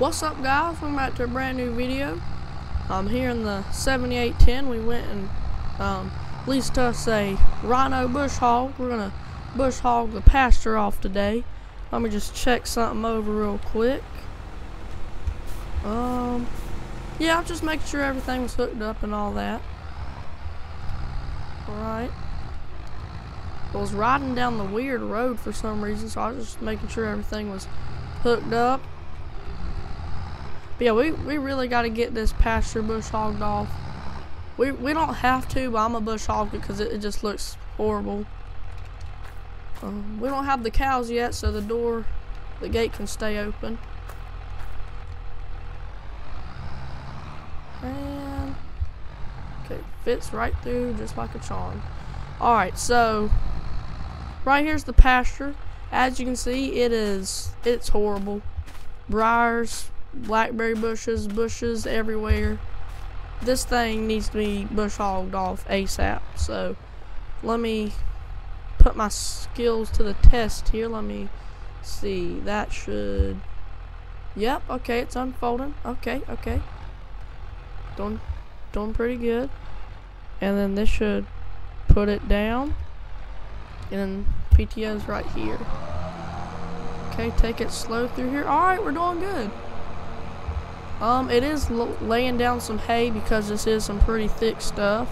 What's up, guys? Welcome back to a brand new video. Here in the 7810, we went and leased us a rhino bush hog. We're gonna bush hog the pasture off today. Let me just check something over real quick. Yeah, I'm just making sure everything was hooked up and all that. Alright. I was riding down the weird road for some reason, so I was just making sure everything was hooked up. But yeah, we really got to get this pasture bush hogged off. We don't have to, but I'm a bush hog it because it just looks horrible. We don't have the cows yet, so the gate can stay open. And okay, fits right through just like a charm. Alright, so right here's the pasture. As you can see, it's horrible. Briars, blackberry bushes everywhere. This thing needs to be bush hogged off ASAP. So let me put my skills to the test here. Let me see. That should, yep, okay, it's unfolding. Okay. Doing pretty good. And then this should put it down. And then PTO's right here. Okay, take it slow through here. Alright, we're doing good. It is laying down some hay because this is some pretty thick stuff.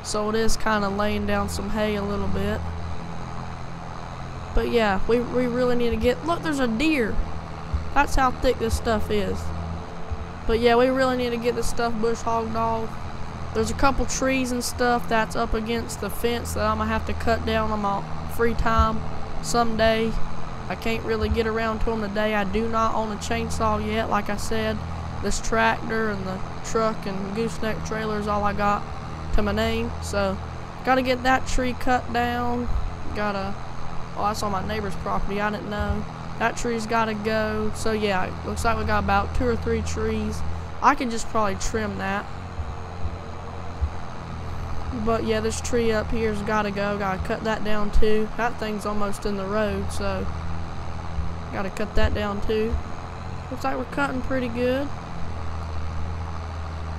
So it is kind of laying down some hay a little bit. But yeah, we really need to get, look, there's a deer. That's how thick this stuff is. But yeah, we really need to get this stuff bush hogged off. There's a couple trees and stuff that's up against the fence that I'm going to have to cut down on my free time someday. I can't really get around to them today. I do not own a chainsaw yet. Like I said, this tractor and the truck and gooseneck trailer is all I got to my name. So, gotta get that tree cut down. Oh, that's on my neighbor's property. I didn't know. That tree's gotta go. So yeah, it looks like we got about 2 or 3 trees. I could just probably trim that. But yeah, this tree up here's gotta go. Gotta cut that down too. That thing's almost in the road, so gotta cut that down too. Looks like we're cutting pretty good.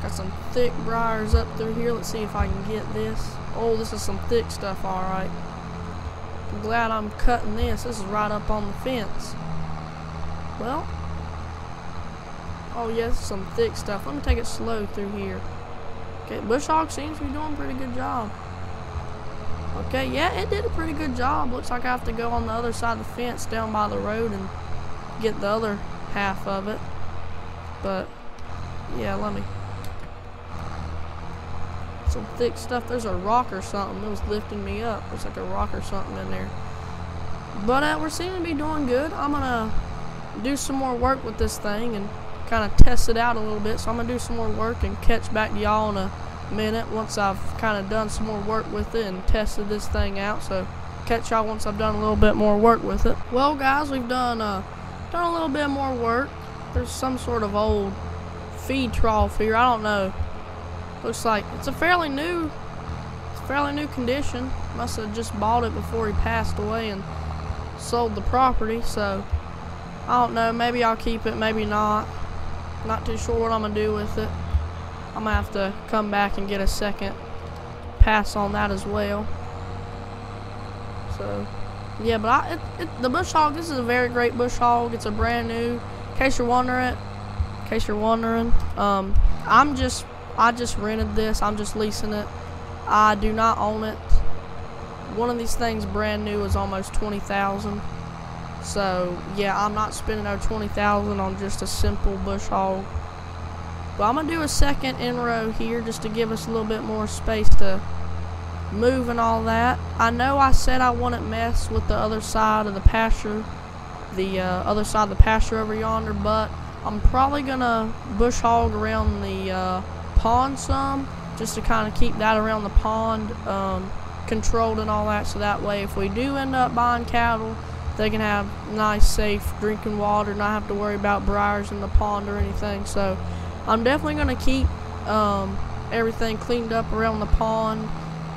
Got some thick briars up through here. Let's see if I can get this. Oh, this is some thick stuff, alright. I'm glad I'm cutting this. This is right up on the fence. Well. Oh yeah, this is some thick stuff. Let me take it slow through here. Okay, bush hog seems to be doing a pretty good job. Okay, yeah, it did a pretty good job. Looks like I have to go on the other side of the fence down by the road and get the other half of it. But, yeah, let me. Some thick stuff. There's a rock or something. It was lifting me up. There's like a rock or something in there. But, we're seeming to be doing good. I'm going to do some more work with this thing and kind of test it out a little bit. So I'm going to do some more work and catch back to y'all in a minute once I've kind of done some more work with it and tested this thing out. So catch y'all once I've done a little bit more work with it. Well, guys, we've done a little bit more work. There's some sort of old feed trough here. I don't know. Looks like it's a fairly new condition. Must have just bought it before he passed away and sold the property. So I don't know. Maybe I'll keep it. Maybe not. Not too sure what I'm gonna do with it. I'm gonna have to come back and get a second pass on that as well. So, yeah, but the bush hog, this is a very great bush hog. It's a brand new. In case you're wondering, I just rented this. I'm just leasing it. I do not own it. One of these things brand new is almost $20,000. So, yeah, I'm not spending over $20,000 on just a simple bush hog. But I'm going to do a second in row here just to give us a little bit more space to move and all that. I know I said I wouldn't mess with the other side of the pasture, other side of the pasture over yonder, but I'm probably going to bush hog around the pond some, just to kind of keep that around the pond controlled and all that, so that way if we do end up buying cattle, they can have nice, safe drinking water, not have to worry about briars in the pond or anything. So I'm definitely going to keep everything cleaned up around the pond.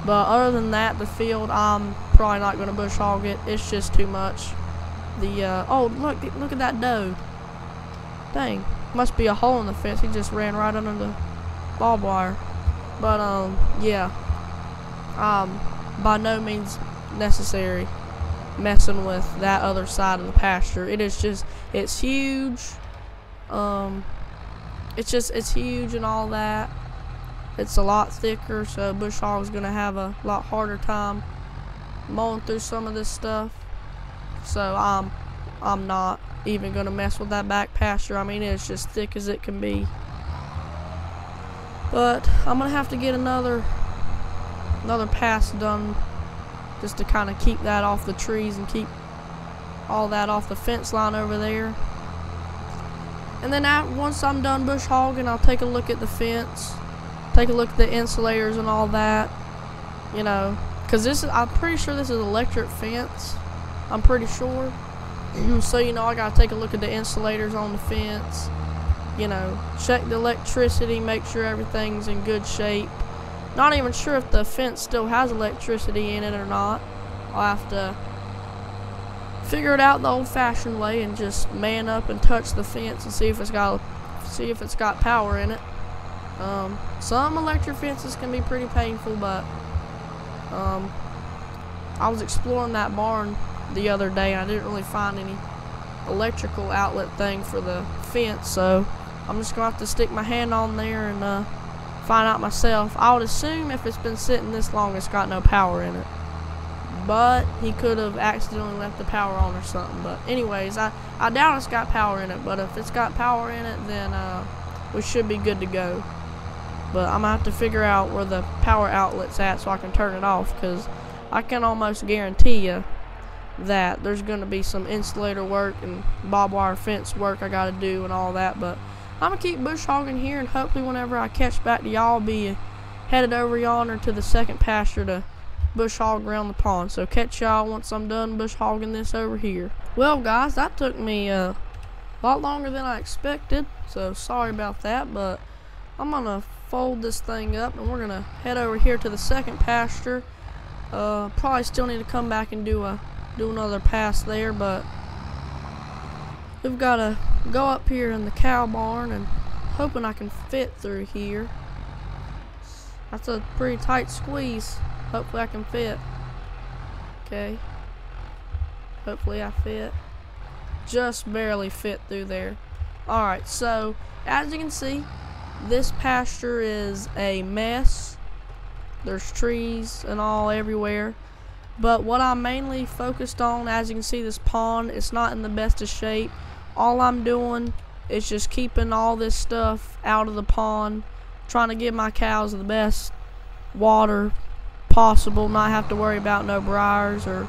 But other than that, the field, I'm probably not going to bush hog it. It's just too much. Oh, look at that doe. Dang, must be a hole in the fence. He just ran right under the barbed wire. But yeah, by no means necessary messing with that other side of the pasture. It is just, it's huge. It's huge and all that. It's a lot thicker, so bush hog's gonna have a lot harder time mowing through some of this stuff. So I'm not even gonna mess with that back pasture. I mean, it's just thick as it can be. But I'm gonna have to get another pass done just to kind of keep that off the trees and keep all that off the fence line over there. And then once I'm done bush hogging, I'll take a look at the fence, take a look at the insulators and all that, you know, because I'm pretty sure this is electric fence. I'm pretty sure. So, you know, I gotta take a look at the insulators on the fence, you know, check the electricity, make sure everything's in good shape. Not even sure if the fence still has electricity in it or not. I'll have to figure it out the old-fashioned way and just man up and touch the fence and see if it's got power in it. Some electric fences can be pretty painful, but I was exploring that barn the other day and I didn't really find any electrical outlet thing for the fence, so I'm just gonna have to stick my hand on there and find out myself. I would assume if it's been sitting this long, it's got no power in it. But he could have accidentally left the power on or something. But anyways, I doubt it's got power in it. But if it's got power in it, then we should be good to go. But I'm gonna have to figure out where the power outlet's at so I can turn it off, because I can almost guarantee you that there's gonna be some insulator work and barbed wire fence work I gotta do and all that. But I'm gonna keep bush hogging here, and hopefully whenever I catch back to y'all, I'll be headed over yonder to the second pasture to bush hog around the pond. So catch y'all once I'm done bush hogging this over here. Well guys, that took me a lot longer than I expected, so sorry about that, but I'm gonna fold this thing up and we're gonna head over here to the second pasture. Probably still need to come back and do another pass there, but we've got to go up here in the cow barn and hoping I can fit through here. That's a pretty tight squeeze. Hopefully I can fit. Okay. Hopefully I fit. Just barely fit through there. Alright, so as you can see, this pasture is a mess. There's trees and all everywhere. But what I'm mainly focused on, as you can see, this pond, it's not in the best of shape. All I'm doing is just keeping all this stuff out of the pond, trying to give my cows the best water possible, not have to worry about no briars or,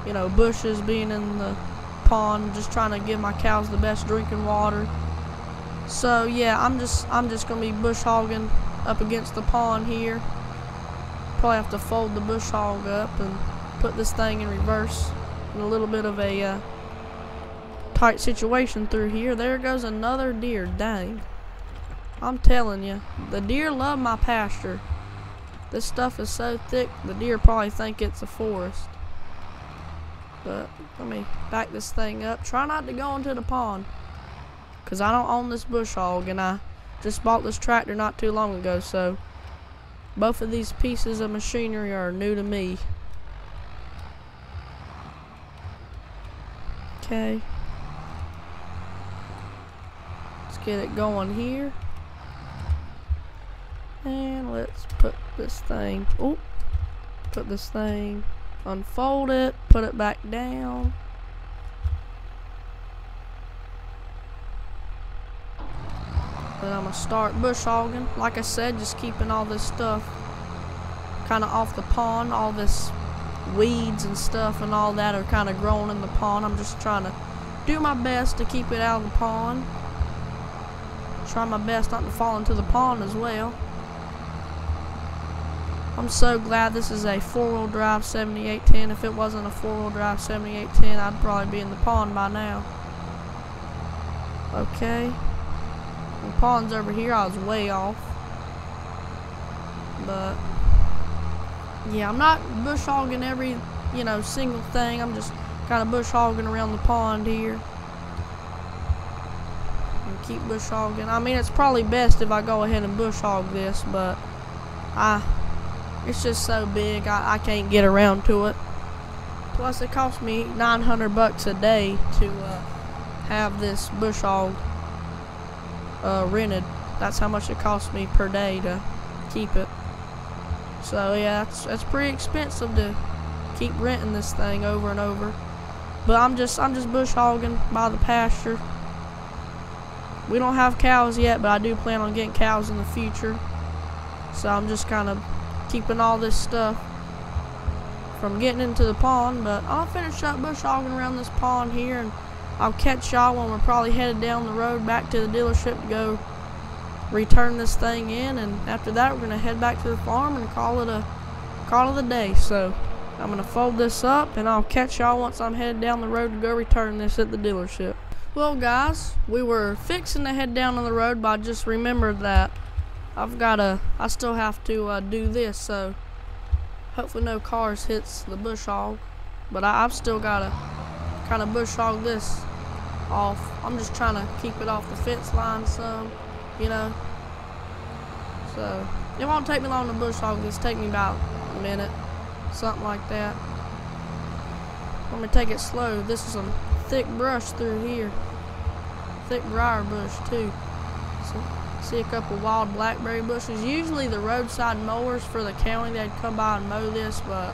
you know, bushes being in the pond, just trying to give my cows the best drinking water. So yeah, I'm just gonna be bush hogging up against the pond here. Probably have to fold the bush hog up and put this thing in reverse in a little bit of a tight situation through here. There goes another deer. Dang, I'm telling you, the deer love my pasture. This stuff is so thick, the deer probably think it's a forest. But let me back this thing up. Try not to go into the pond, because I don't own this bush hog, and I just bought this tractor not too long ago, so both of these pieces of machinery are new to me. Okay. Let's get it going here. And let's put this thing, unfold it, put it back down. Then I'm gonna start bush hogging. Like I said, just keeping all this stuff kind of off the pond. All this weeds and stuff and all that are kind of growing in the pond. I'm just trying to do my best to keep it out of the pond. Try my best not to fall into the pond as well. I'm so glad this is a four-wheel drive 7810. If it wasn't a four-wheel drive 7810, I'd probably be in the pond by now. Okay. The pond's over here. I was way off. But yeah, I'm not bush hogging every, you know, single thing. I'm just kind of bush hogging around the pond here. keep bush hogging. I mean, it's probably best if I go ahead and bush hog this, but it's just so big, I can't get around to it. Plus, it cost me $900 a day to have this bush hog rented. That's how much it costs me per day to keep it. So yeah, that's pretty expensive to keep renting this thing over and over. But I'm just bush hogging by the pasture. We don't have cows yet, but I do plan on getting cows in the future. So I'm just kind of keeping all this stuff from getting into the pond. But I'll finish up bush hogging around this pond here, and I'll catch y'all when we're probably headed down the road back to the dealership to go return this thing in. And after that, we're gonna head back to the farm and call it a day. So I'm gonna fold this up, and I'll catch y'all once I'm headed down the road to go return this at the dealership. Well, guys, we were fixing to head down on the road, but I just remembered that I still have to do this, so hopefully no cars hits the bush hog. But I've still gotta kind of bush hog this off. I'm just trying to keep it off the fence line some, you know. So it won't take me long to bush hog this. Take me about a minute, something like that. I'm gonna take it slow. This is some thick brush through here, thick briar bush too. So see a couple wild blackberry bushes. Usually the roadside mowers for the county, they'd come by and mow this, but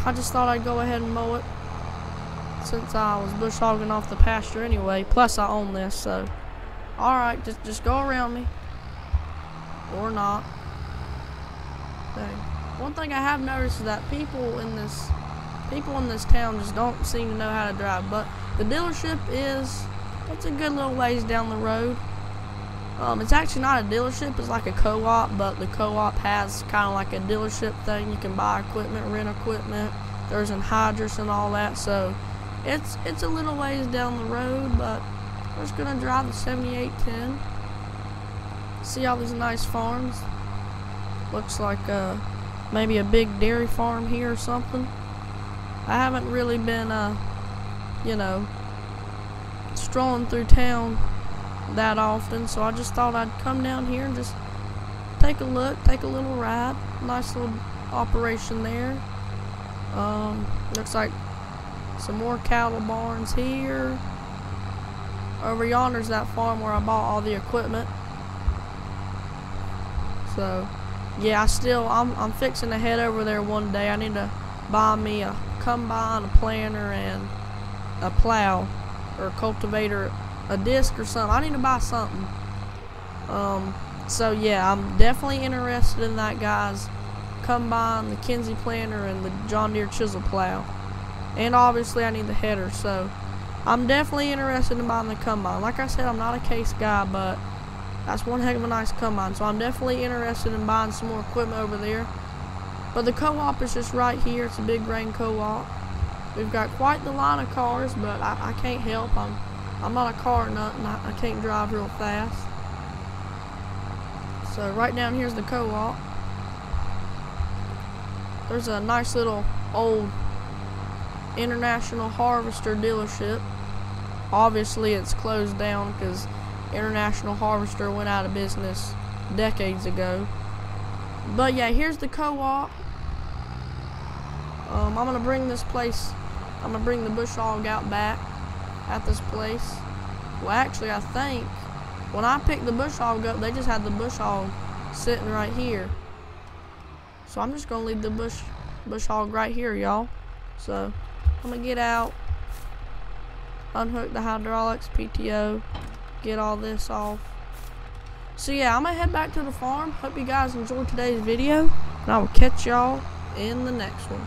I just thought I'd go ahead and mow it since I was bush hogging off the pasture anyway. Plus I own this, so alright, just go around me. Or not. Okay. One thing I have noticed is that people in this town just don't seem to know how to drive. But the dealership it's a good little ways down the road. It's actually not a dealership, it's like a co-op, but the co-op has kind of like a dealership thing. You can buy equipment, rent equipment, there's an hydrants and all that, so it's a little ways down the road. But we're just gonna drive the 7810, see all these nice farms. Looks like maybe a big dairy farm here or something. I haven't really been you know, strolling through town that often, so I just thought I'd come down here and just take a look, take a little ride. Nice little operation there. Looks like some more cattle barns here. Over yonder's that farm where I bought all the equipment. So yeah, I'm fixing to head over there one day. I need to buy me a combine, a planter, and a plow or a cultivator, a disc or something. I need to buy something. So yeah, I'm definitely interested in that guy's combine, the Kinsey planter, and the John Deere chisel plow. And obviously I need the header, so I'm definitely interested in buying the combine. Like I said, I'm not a case guy, but that's one heck of a nice combine, so I'm definitely interested in buying some more equipment over there. But the co-op is just right here. It's a big grain co-op. We've got quite the line of cars, but I can't help. I'm not a car nut, and I can't drive real fast. So right down here's the co-op. There's a nice little old International Harvester dealership. Obviously it's closed down because International Harvester went out of business decades ago. But yeah, here's the co-op. I'm gonna bring this place, I'm gonna bring the bush hog out back at this place. Well, actually I think when I picked the bush hog up, they just had the bush hog sitting right here. So I'm just gonna leave the bush hog right here, y'all. So I'm gonna get out, unhook the hydraulics, PTO, get all this off. So yeah, I'm gonna head back to the farm. Hope you guys enjoyed today's video, and I will catch y'all in the next one.